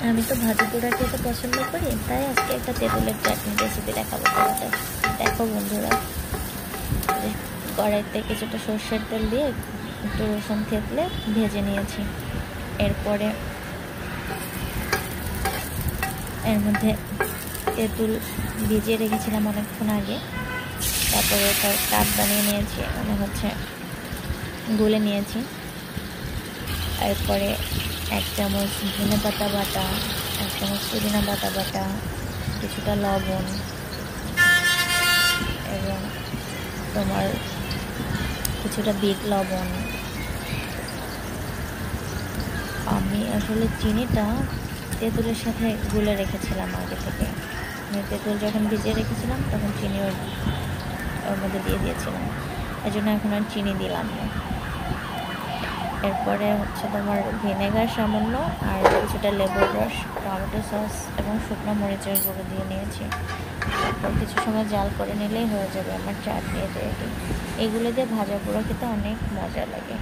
আমি তো ভাজি পোড়া খেতে পছন্দ করি, তাই আজকে একটা তেঁতুলের চাটনি রেসিপি দেখাবো তোমাদের। দেখো বন্ধুরা, কড়াইতে কিছুটা সর্ষের তেল দিয়ে একটু রসুন থেতলে ভেজে নিয়েছি। এরপরে এর মধ্যে তেঁতুল ভিজিয়ে রেখেছিলাম অনেকক্ষণ আগে, তারপরে তার কাঠ বানিয়ে নিয়েছি, মানে হচ্ছে গুলে নিয়েছি। এরপরে 1 চামচ ধনে পাতা বাটা, 1 চামচ পুদিনা পাতা বাটা, কিছুটা লবণ এবং তোমার কিছুটা বিট লবণ। আমি আসলে চিনিটা তেঁতুলের সাথে গুলে রেখেছিলাম আগে থেকে। তেঁতুল যখন ভিজিয়ে রেখেছিলাম তখন চিনি ওর মধ্যে দিয়ে দিয়েছিলাম, এই জন্য এখন আর চিনি দিলাম না। এরপরে হচ্ছে তোমার ভিনেগার সামান্য আর কিছুটা লেবুর রস, টমেটো সস এবং শুকনো মরিচের গুঁড়ো দিয়ে নিয়েছি। তারপর কিছু সময় জাল করে নিলেই হয়ে যাবে আমার চাটনি রেডি। এগুলো দিয়ে ভাজা পোড়া খেতে অনেক মজা লাগে।